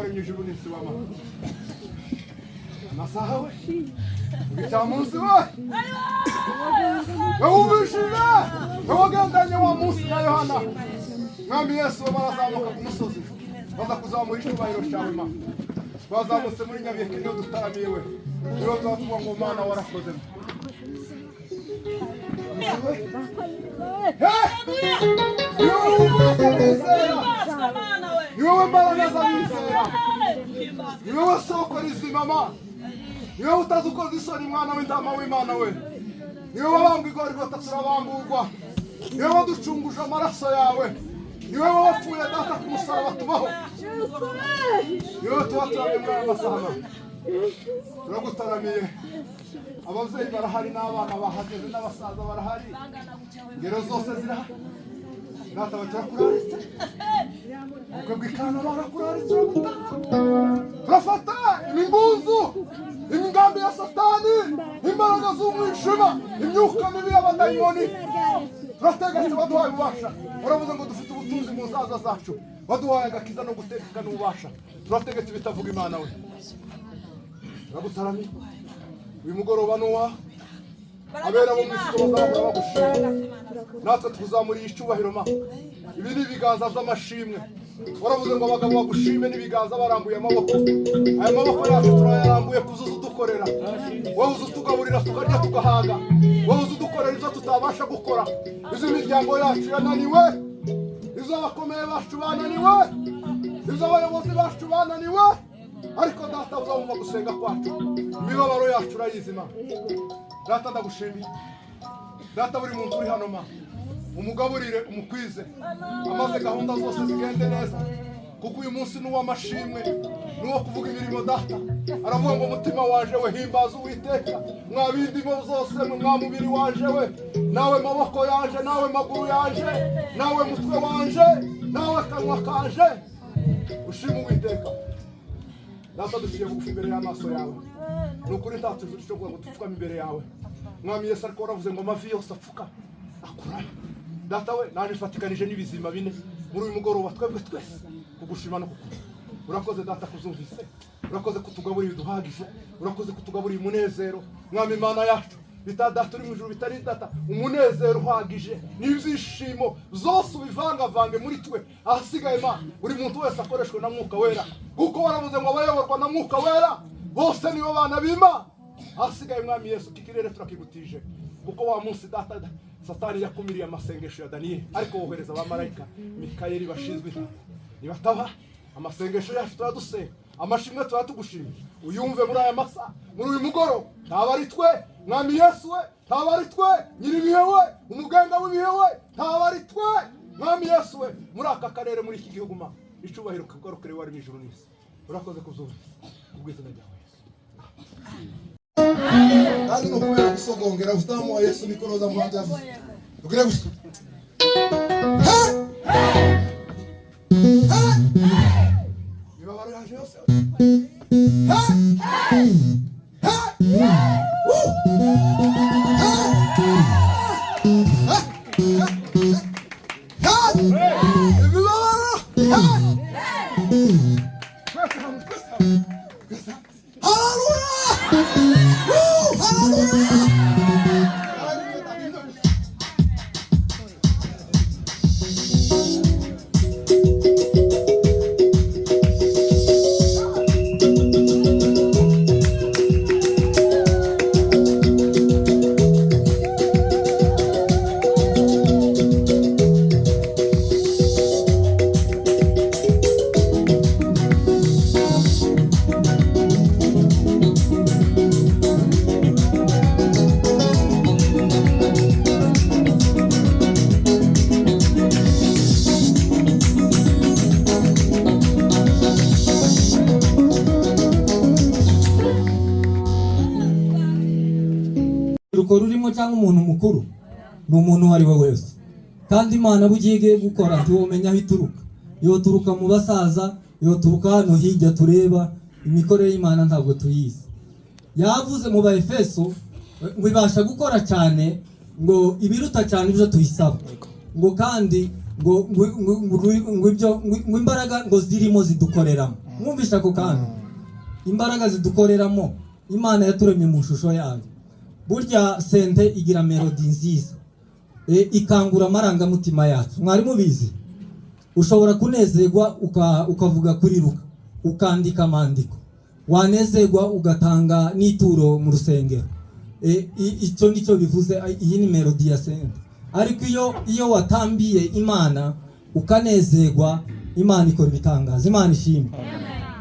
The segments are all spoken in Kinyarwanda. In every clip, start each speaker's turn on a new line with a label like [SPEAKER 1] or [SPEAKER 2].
[SPEAKER 1] waremye ijuru n'isi wama amasaha we icyamunsi we yawumvishije yawagendanye wa munsi na Yohana mwami Yesu barazamuka ku musozi baza kuzamura icyubahiro cyawe ma bazamutse muri Nyabiheke niyo dutaramiye we niyo tuvuga ngo Mana warakoze niwowe mbaraga z'abizera niwowe soko rizima ma niwowe utazi ukoza isoni mwana w'intama w'Imana we niwowe wabambwe igorigota turabamburwa niwowe waducunguje amaraso yawe niwowe wapfuye data ku musaraba tubaho niwowe tuba turamiye muri aya masaha turagutaramiye ababyeyi barahari n'abana bahageze n'abasaza barahari ingero zose zirahari data baturakuranitse ubwo bw'ikana barakuraritse turafata imbunzu imigambi ya satani imbaraga z'umwijima imyuka mibi y'abadayimoni turategetse baduhaye ububasha uravuze ngo dufite ubutunzi mu nzaza zacu baduhaye agakiza no gutegeka n'ububasha turategetse bitavuga Imana we turagutaramiye uyu mugoroba nuwa abera mu misi bazahora bagushima natwe twuzamuriye icyubahiro ma ibi ni ibiganza by'amashimwe waravuze ngo abagabo bagushime n'ibiganza barambuye amaboko aya maboko yacu turayarambuye kuzuza udukorera wowe uzi utugaburira tukarya tugahaga wowe uzi udukorera ibyo tutabasha gukora izo imiryango yacu yananiwe izo abakomeye bacu bananiwe izo abayobozi bacu bananiwe ariko data uzamva gusenga kwacu imibabaro yacu urayizima data ndagushimiye data buri muntu uri hano ma umugaburire umukwize amaze gahunda zose zigende neza kuko uyu munsi ni uw'amashimwe ni uwo kuvuga imirimo data aravuga ngo umutima waje we himbaza Uwiteka mwa bindimo zose mwa mubiri waje we nawe maboko yanje nawe maguru yanje nawe mutwe wanje nawe kanwa kanje ushima Uwiteka data duciye bugufi imbere y'amaso yawe nukuri ntatse ijuru cyo ngo dupfukame imbere yawe mwami Yesu ariko waravuze ngo amavi yose apfuka akura data we naje fatikanije n'ibizima bine muri uyu mugoroba twebwe twese kugushima no kukura urakoze data kuzumvise urakoze kutugaburira duhagije urakoze kutugaburira umunezero mwami Imana yacu bitadata turi mu ijuru bitari data umunezero uhagije n'ibyishimo zose ubivangavange muri twe ahasigaye ma buri muntu wese akoreshwe na mwuka wera kuko waravuze ngo abayoborwa na mwuka wera bose nibo bana b'Imana ahasigaye mwami Yesu kikirere turakigutije kuko wa munsi data satani yakumiriye amasengesho ya Daniel ariko wohereza abamarayika Mikayeli bashinzwe nibataba amasengesho yacu turadusenga amashimwe turatugushimye uyumve muri aya masa muri uyu mugoro ntaba ari twe mwami Yesu we ntaba ari twe nyiribihe we umuganga w'ibihe we ntaba ari twe mwami Yesu we muri aka karere muri iki gihugu ma icubahiro kugarukire wari mu ijuru n'isi urakoze kuzumva ubwizina ryawe kandi no kubera gusogongera utamu wa Yesu nikoroza mu handa ugire gusa ibabaro yaje yose
[SPEAKER 2] rurimo cyangwa umuntu mukuru ni umuntu wari we wese kandi Imana bugiye gukora ntiwomenya aho ituruka iyo turuka mu basaza iyo turuka hano hirya tureba imikorere y'Imana ntabwo tuyizi yavuze mu Baefeso ngo ibasha gukora cyane ngo ibiruta cyane ibyo tuyisaba ngo kandi ngo ibyo ngo imbaraga ngo zirimo zidukoreramo mwumvisha ako kantu imbaraga zidukoreramo Imana yaturemye mu shusho yayo. Burya sente igira melody nziza ikangura amarangamutima yacu. Mwari mubizi ushobora kunezerwa ukavuga kuri ruka ukandika amandiko, wanezerwa ugatanga n'ituro mu rusengero. Icyo nicyo bivuze, iyi ni melody ya sente. Ariko iyo watambiye Imana ukanezerwa, Imana ikora ibitangaza. Imana ishimwe.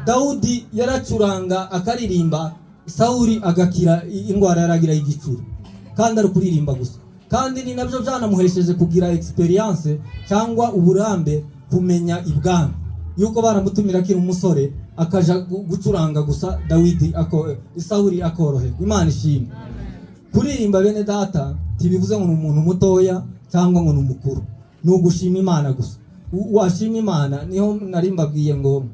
[SPEAKER 2] Dawudi yaracuranga akaririmba, Sawuli agakira indwara yaragira y'igicuri, kandi ari kuririmba gusa. Kandi ni nabyo byanamuhesheje kugira experience cyangwa uburambe, kumenya ibwami, yuko baramutumira akiri umusore akaja gucuranga gusa, Sawuli akoroherwa. Imana ishimwe. Kuririmba bene data tibivuze ngo umuntu mutoya cyangwa ngo umukuru, ni ugushima Imana gusa. Washima Imana, niho narimbabwiye ngo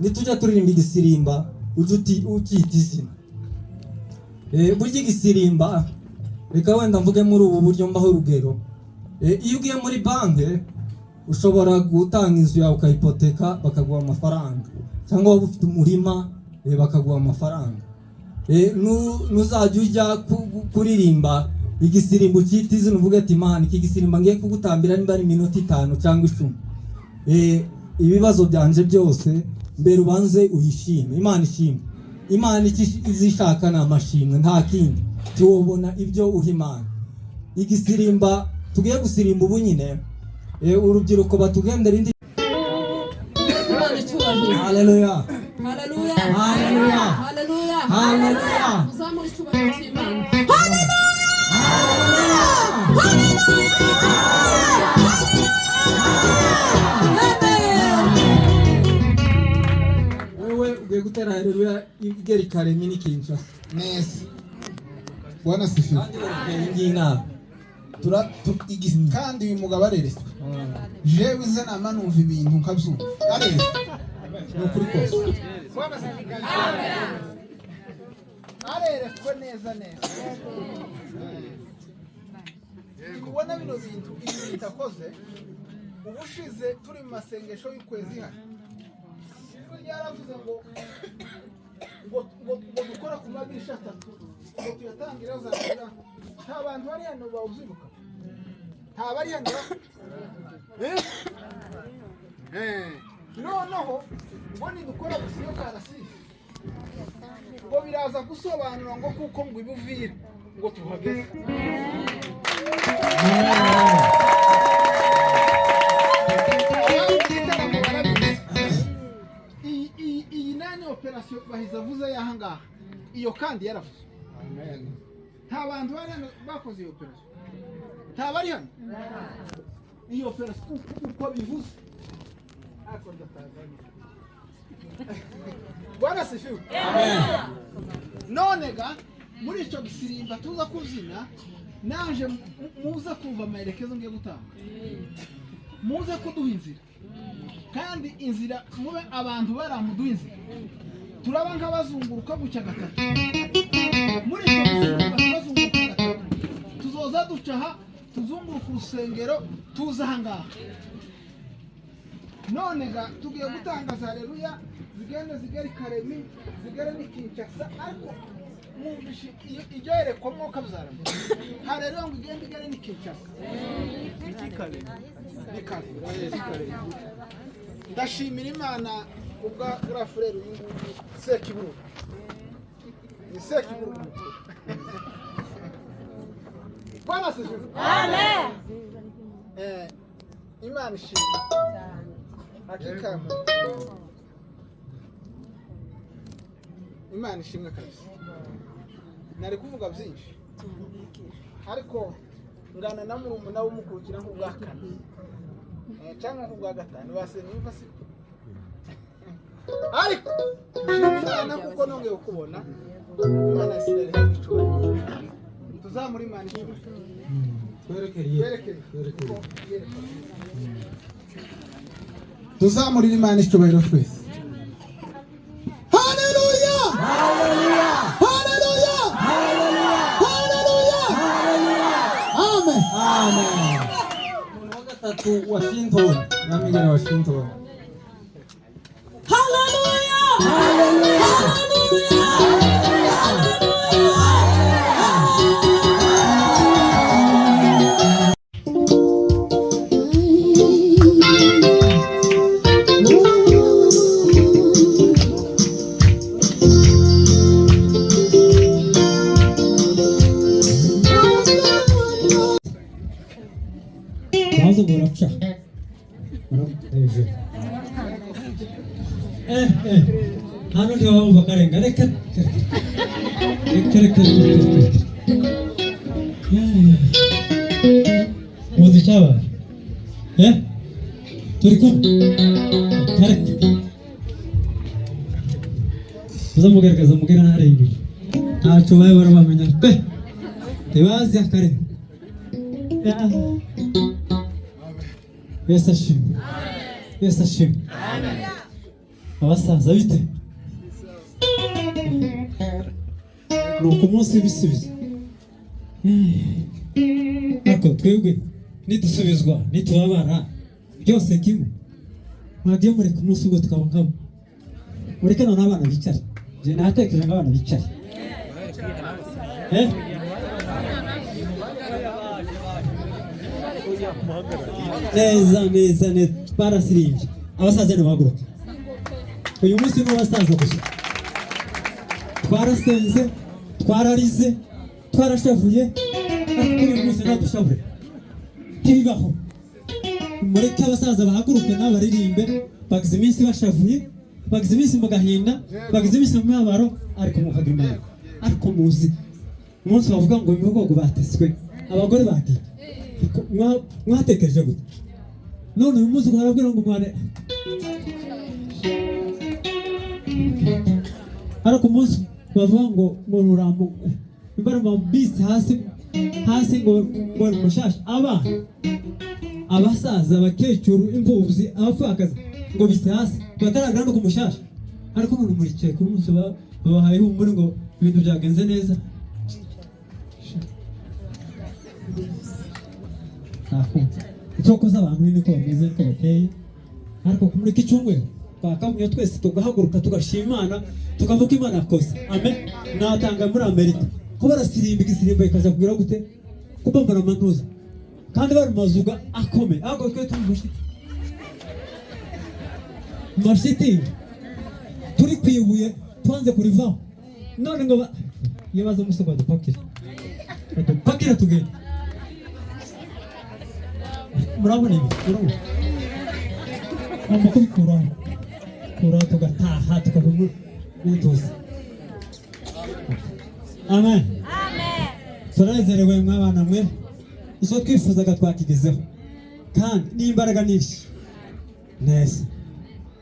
[SPEAKER 2] nitujya turirimba igisirimba ukita izina. Burya igisirimba, reka wenda mvuge muri ubu buryo mbaho urugero. Iyo ugiye muri banki ushobora gutanga inzu yawe ukayipoteka bakaguha amafaranga, cyangwa waba ufite umurima bakaguha amafaranga. Nuzajya ujya kuririmba igisirimbo ukita izina, uvuga ati Imana, iki gisirimba ngiye kugutambira nimba ari iminota 5 cyangwa 10, ibibazo byanje byose mbere ubanze uyishime. Imana ishimwe. Imana izishaka na amashimwe, nta kindi. Tuwubona ibyo uha Imana. Igisirimba tugiye gusirimba ubu nyine, urubyiruko batugendera indi. Haleluya, haleluya, haleluya, haleluya, haleluya. Uzamura icyubahiro cy'Imana. Haleluya, ugiye gutera haleluya igeri karemi n'ikinca
[SPEAKER 3] neza. Bwana sifiwe. Kandi uyu mugabo areretswe, jewe ize nama numva ibintu nkabyumva, areretswe ni ukuri kose. Areretswe neza neza. Ubona bino bintu bitakoze, ubushize turi mu masengesho y'ukwezi hano, yaravuze ngo dukora ku madirisha 3 ngo tuyatangire azakira. Nta bantu bari hano bawuzibuka, nta bari hano. Noneho ngo nidukora gusiyo karasisi ngo biraza gusobanura ngo kuko ngo ibuvire ngo tuhageze. Iyi nani operasiyo bahiza avuze yahangaha, iyo kandi yaravuze. Nta bantu bari hano bakoze iyo operasiyo, nta bari hano. Iyo operasiyo uko bivuze Bwana sifiwe. None ga muri icyo gisirimba tuza kuzina, naje muza kumva amaherekezo ngiye gutanga, muze kuduha inzira. Kandi inzira mube abantu baramuduha inzira, turaba nk'abazunguruka gucya gatatu. Muri icyo gisirimba tuzunguruka gatatu, tuzoza ducaha tuzunguruka urusengero tuza ahangaha. None ga tugiye gutangaza haleluya, zigende zigeri karemi, zigere n'ikinshasa. Ariko mwumvishe iryo yerekwa mwuka bizaramo. Haleluya ngo igende igere n'ikinshasa. Nikare. Ndashimira Imana ubwa grafurero y'ingubu Sekiburu. Ni Sekiburu. Bwana sifiwe. Amen. Imana ishimwe. Hakika Imana ishimwe kabisa. Nari kuvuga byinshi, ariko ngana na murumuna w'umukurikira nk'ubwa 4 cyangwa nk'ubwa 5 base nimva si. Ariko Imana kuko nongeye kubona Imana isirere y'icubahiro. Tuzamuri Imana ishimwe. Twerekere. Tuzamurira Imana icyubahiro twese. Haleluya! Haleluya! Haleluya! Haleluya! Haleluya! Amen!
[SPEAKER 2] Amen. Umuntu wa gatatu Washington, Washington. Haleluya!
[SPEAKER 4] hejuru. Hano ntiwabumva akarenga, reka muzi icyabaye turi kumwe kareka uzamugaragaza mubwira ntare inyuma ntacyo baye barabamenya pe ntibazi akarenga. Yesu ashimwe, Yesu ashimwe. Abasaza bite nuko umunsi w'ibisubizo ariko twebwe nidusubizwa nitubabara byose kimwe mwagiye mureka umunsi ubwo tukaba nkabo mureke none abana bicare je natekereje ngo abana bicare neza barasirimbye abasaza ntibahaguruka uyu munsi ni uwasaza gusa twarasenze twararize twarashavuye ariko uyu munsi nadushavure ntibibaho mureke abasaza bahaguruke nabo baririmbe bagize iminsi bashavuye bagize iminsi mu gahinda bagize iminsi mu mibabaro ariko mukagira imana ariko muzi umunsi bavuga ngo imihogo bateswe abagore bagiye mwatekereje gute none uyu munsi barabwira ngo mwane ariko umunsi bavuga ngo mururambo imbaraga bisi hasi ngo mushasha abasaza abakecuru imvuzi abapfakaza ngo bisi hasi bataragana no kumushasha ariko none murikiye ku munsi babahaye humure ngo ibintu byagenze neza icyo koza abantu niko bameze niko bateye ariko kumurika icyumweru twakamye twese tugahaguruka tugashima Imana tukavuga Imana yakoze amen. Natanga muri Amerika ko barasirimba igisirimba ikaza kugira gute kubambara amantuza kandi bari mazuga akome ahubwo twe tumushite mashiti turi kwibuye twanze kurivaho none ngo yebaza umusoga dupakira tugenda murabona ibi urabona kubikura tugataha tukavuma n'ituze amen turanezerewe mwabana mwe icyo twifuzaga twakigezeho kandi n'imbaraga nyinshi neza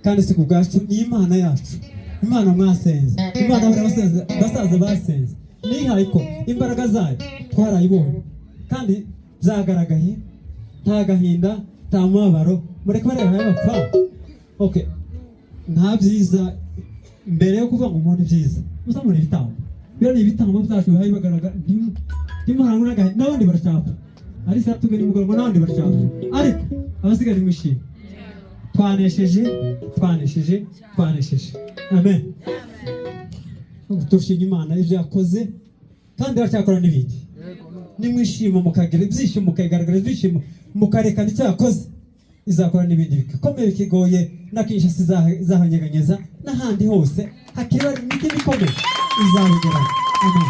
[SPEAKER 4] kandi si ku bwacu ni Imana yacu Imana mwasenze Imana basaza basenze nihaye ko imbaraga zayo twarayibonye kandi zagaragaye nta gahinda nta mubabaro mureke bareba y'abapfa okay nta byiza mbere yo kuvuga ngo umuntu byiza muzamura ibitambo bero ni ibitambo byacu bihaye bagaragara ntimuhangu n'agahinda n'abandi barashaka ari saa tugeni mugoroba n'abandi barashaka ariko abasigara mwishimye twanesheje amen. Tushimye Imana ibyo yakoze kandi aracyakora n'ibindi nimwishima mukagira ibyishimo mukagaragara ibyishimo mukarekana icyo yakoze izakora n'ibindi bikomeye bikigoye na Kinshasa izahanyeganyeza n'ahandi hose hakira n'ibindi bikomeye izabigeraho amen.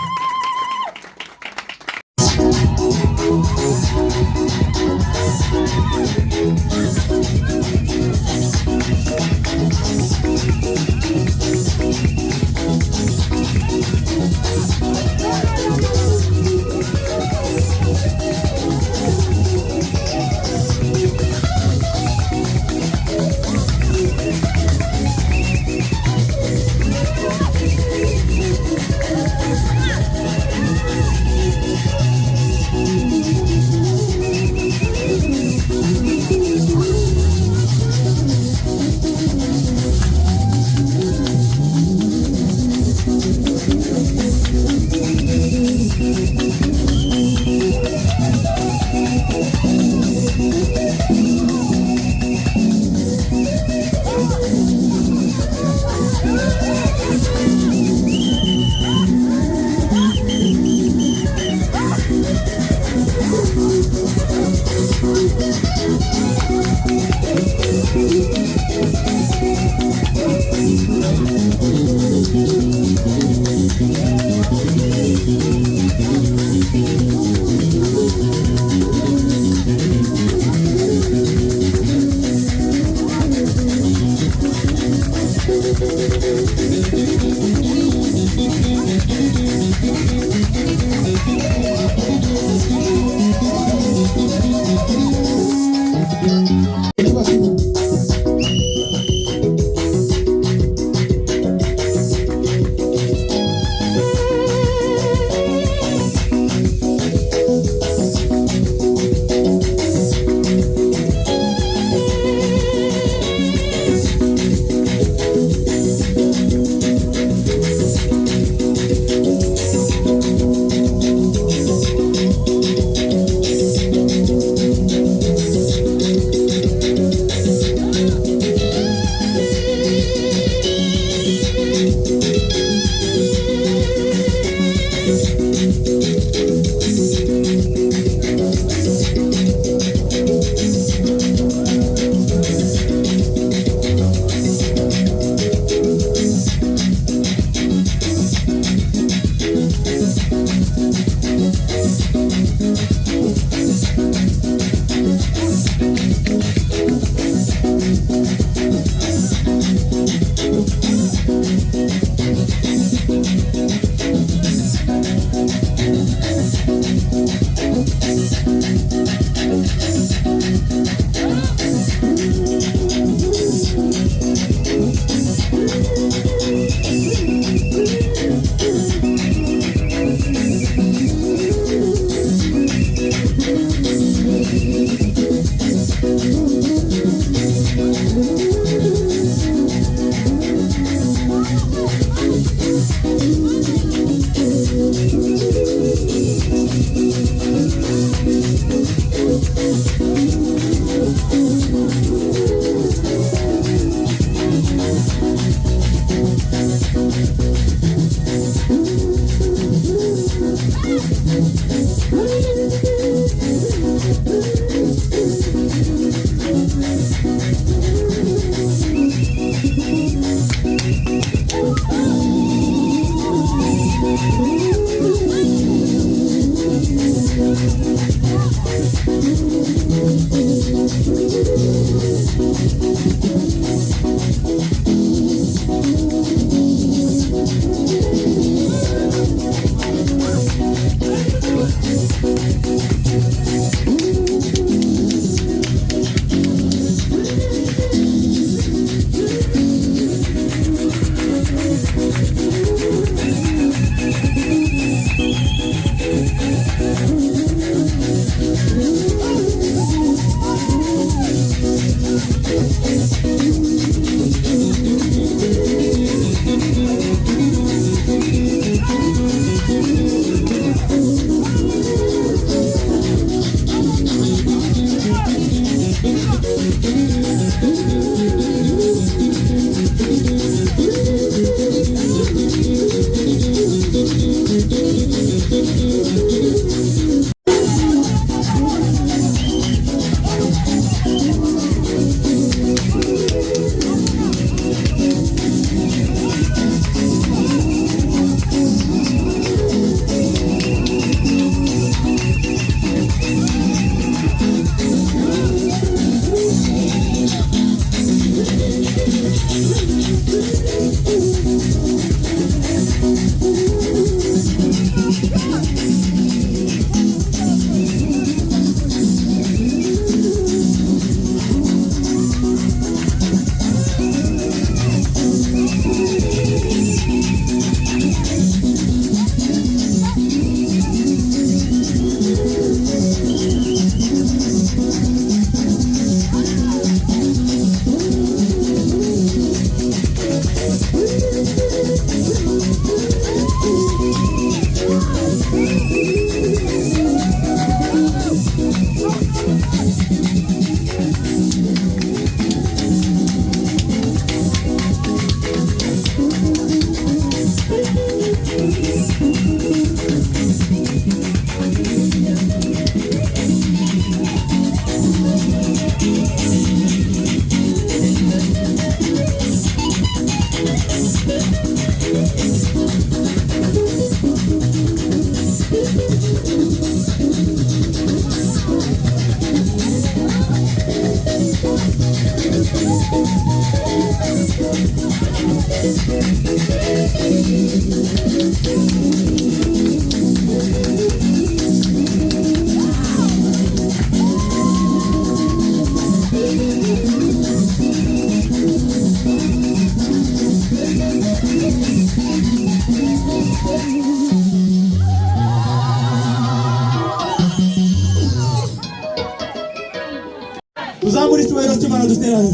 [SPEAKER 4] Uzamuri icyubahiro cy'Imana duterane.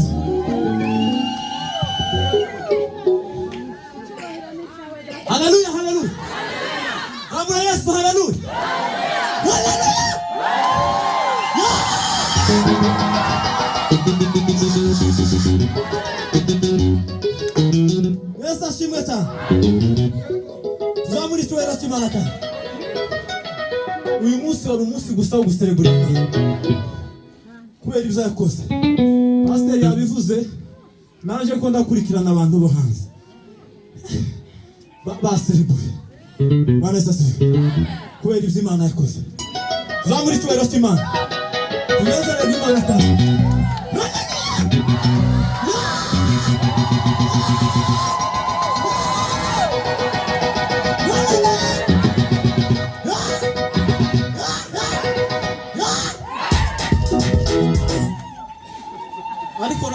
[SPEAKER 4] Haleluya, haleluya. Amura Yesu, haleluya. Haleluya. Yesu ashimwe cyane. Uzamuri icyubahiro cy'Imana cyane. Uyu munsi wari umunsi gusa wo guserebura kubera ibyo yakoze. Pasiteri yabivuze, naje ko ndakurikirana abantu bo hanze baserebuye banesase kubera ibyo Imana yakoze. Uzamuri icyubahiro cy'Imana, tunezererwe Imana cyane. ariko